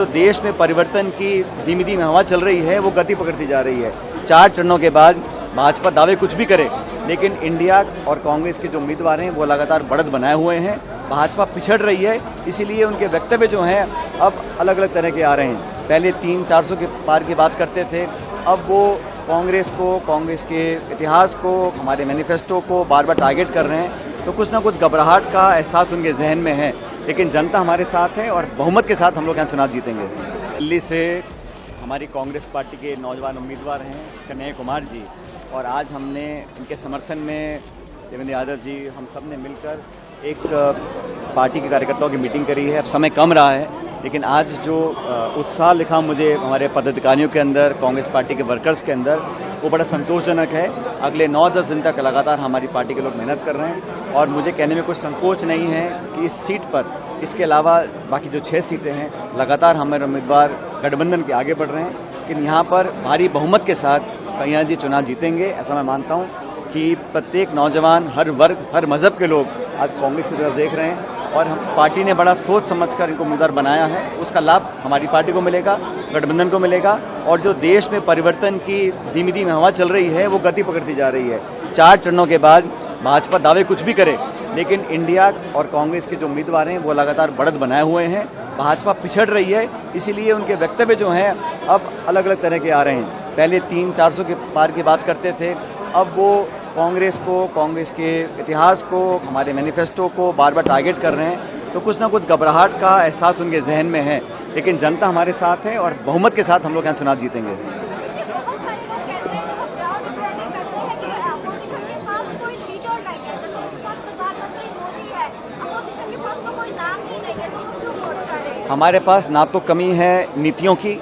तो देश में परिवर्तन की धीमी धीमी हवा चल रही है, वो गति पकड़ती जा रही है। 4 चरणों के बाद भाजपा दावे कुछ भी करे, लेकिन इंडिया और कांग्रेस के जो उम्मीदवार हैं वो लगातार बढ़त बनाए हुए हैं। भाजपा पिछड़ रही है, इसीलिए उनके वक्तव्य जो हैं अब अलग अलग तरह के आ रहे हैं। पहले 300-400 के पार की बात करते थे, अब वो कांग्रेस को, कांग्रेस के इतिहास को, हमारे मैनिफेस्टो को बार बार टारगेट कर रहे हैं। तो कुछ ना कुछ घबराहट का एहसास उनके जहन में है, लेकिन जनता हमारे साथ है और बहुमत के साथ हम लोग यहाँ चुनाव जीतेंगे। दिल्ली से हमारी कांग्रेस पार्टी के नौजवान उम्मीदवार हैं कन्हैया कुमार जी, और आज हमने इनके समर्थन में देवेंद्र यादव जी, हम सब ने मिलकर एक पार्टी के कार्यकर्ताओं की मीटिंग करी है। अब समय कम रहा है, लेकिन आज जो उत्साह लिखा मुझे हमारे पदाधिकारियों के अंदर, कांग्रेस पार्टी के वर्कर्स के अंदर, वो बड़ा संतोषजनक है। अगले 9-10 दिन तक लगातार हमारी पार्टी के लोग मेहनत कर रहे हैं और मुझे कहने में कुछ संकोच नहीं है कि इस सीट पर, इसके अलावा बाकी जो 6 सीटें हैं, लगातार हमारे उम्मीदवार गठबंधन के आगे बढ़ रहे हैं। लेकिन यहाँ पर भारी बहुमत के साथ कन्हैया जी चुनाव जीतेंगे, ऐसा मैं मानता हूँ कि प्रत्येक नौजवान, हर वर्ग, हर मजहब के लोग आज कांग्रेस की तरफ देख रहे हैं और हम पार्टी ने बड़ा सोच समझकर इनको उम्मीदवार बनाया है। उसका लाभ हमारी पार्टी को मिलेगा, गठबंधन को मिलेगा, और जो देश में परिवर्तन की धीमी धीमी हवा चल रही है वो गति पकड़ती जा रही है। 4 चरणों के बाद भाजपा दावे कुछ भी करे, लेकिन इंडिया और कांग्रेस के जो उम्मीदवार हैं वो लगातार बढ़त बनाए हुए हैं। भाजपा पिछड़ रही है, इसीलिए उनके वक्तव्य जो हैं अब अलग अलग तरह के आ रहे हैं। पहले 300-400 के पार की बात करते थे, अब वो कांग्रेस को, कांग्रेस के इतिहास को, हमारे मैनिफेस्टो को बार बार टारगेट कर रहे हैं। तो कुछ ना कुछ घबराहट का एहसास उनके जहन में है, लेकिन जनता हमारे साथ है और बहुमत के साथ हम लोग यहाँ चुनाव जीतेंगे। हमारे पास ना तो कमी है नीतियों की,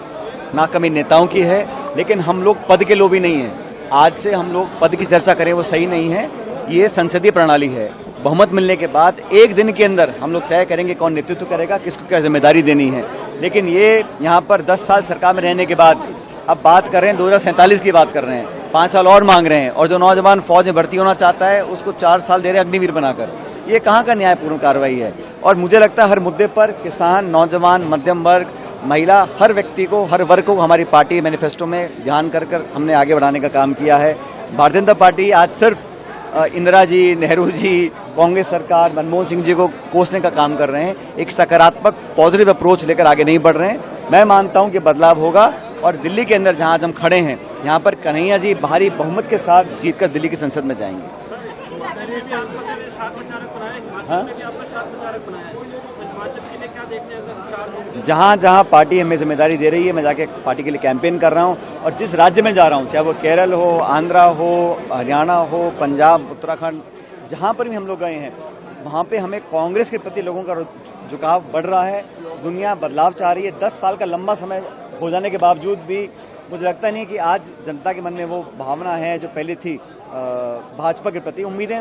ना कमी नेताओं की है, लेकिन हम लोग पद के लोभी नहीं हैं। आज से हम लोग पद की चर्चा करें वो सही नहीं है। ये संसदीय प्रणाली है। बहुमत मिलने के बाद 1 दिन के अंदर हम लोग तय करेंगे कौन नेतृत्व करेगा, किसको क्या जिम्मेदारी देनी है। लेकिन ये यहाँ पर 10 साल सरकार में रहने के बाद अब बात कर रहे हैं 2047 की बात कर रहे हैं, 5 साल और मांग रहे हैं, और जो नौजवान फौज में भर्ती होना चाहता है उसको 4 साल दे रहे हैं अग्निवीर बनाकर। ये कहाँ का न्यायपूर्ण कार्रवाई है। और मुझे लगता है हर मुद्दे पर किसान, नौजवान, मध्यम वर्ग, महिला, हर व्यक्ति को, हर वर्ग को हमारी पार्टी मैनिफेस्टो में ध्यान कर हमने आगे बढ़ाने का काम किया है। भारतीय जनता पार्टी आज सिर्फ इंदिरा जी, नेहरू जी, कांग्रेस सरकार, मनमोहन सिंह जी को कोसने का काम कर रहे हैं। एक सकारात्मक पॉजिटिव अप्रोच लेकर आगे नहीं बढ़ रहे हैं। मैं मानता हूं कि बदलाव होगा, और दिल्ली के अंदर जहां आज हम खड़े हैं, यहां पर कन्हैया जी भारी बहुमत के साथ जीतकर दिल्ली की संसद में जाएंगे। हाँ? जहां जहां पार्टी हमें जिम्मेदारी दे रही है, मैं जाके पार्टी के लिए कैंपेन कर रहा हूं, और जिस राज्य में जा रहा हूं, चाहे वो केरल हो, आंध्रा हो, हरियाणा हो, पंजाब, उत्तराखंड, जहां पर भी हम लोग गए हैं, वहां पे हमें कांग्रेस के प्रति लोगों का झुकाव बढ़ रहा है। दुनिया बदलाव चाह रही है। 10 साल का लंबा समय हो जाने के बावजूद भी मुझे लगता नहीं कि आज जनता के मन में वो भावना है जो पहले थी। भाजपा के प्रति उम्मीदें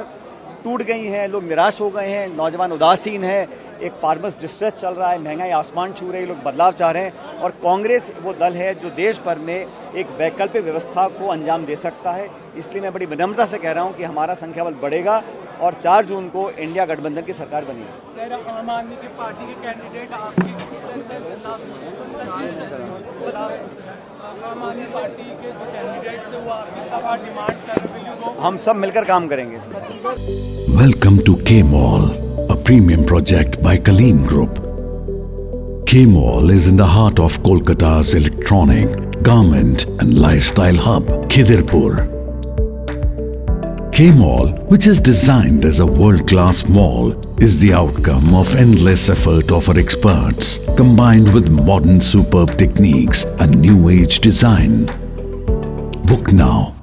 टूट गई हैं, लोग निराश हो गए हैं, नौजवान उदासीन है, एक फार्मर्स डिस्ट्रेस चल रहा है, महंगाई आसमान छू रही है, लोग बदलाव चाह रहे हैं। और कांग्रेस वो दल है जो देश भर में एक वैकल्पिक व्यवस्था को अंजाम दे सकता है। इसलिए मैं बड़ी विनम्रता से कह रहा हूं कि हमारा संख्याबल बढ़ेगा और 4 जून को इंडिया गठबंधन की सरकार बनेगी। सर, आम आदमी की पार्टी के कैंडिडेट आपकी आम आदमी पार्टी के जो कैंडिडेट से वो आपकी सभा डिमांड कर रहे हैं, हम सब मिलकर काम करेंगे। Welcome to K-Mall, a premium project by Kaleen Group. K-Mall is in the heart of Kolkata's electronic, garment and lifestyle hub, Khidirpur. K-Mall, which is designed as a world-class mall, is the outcome of endless effort of our experts, combined with modern superb techniques and new age design. Book now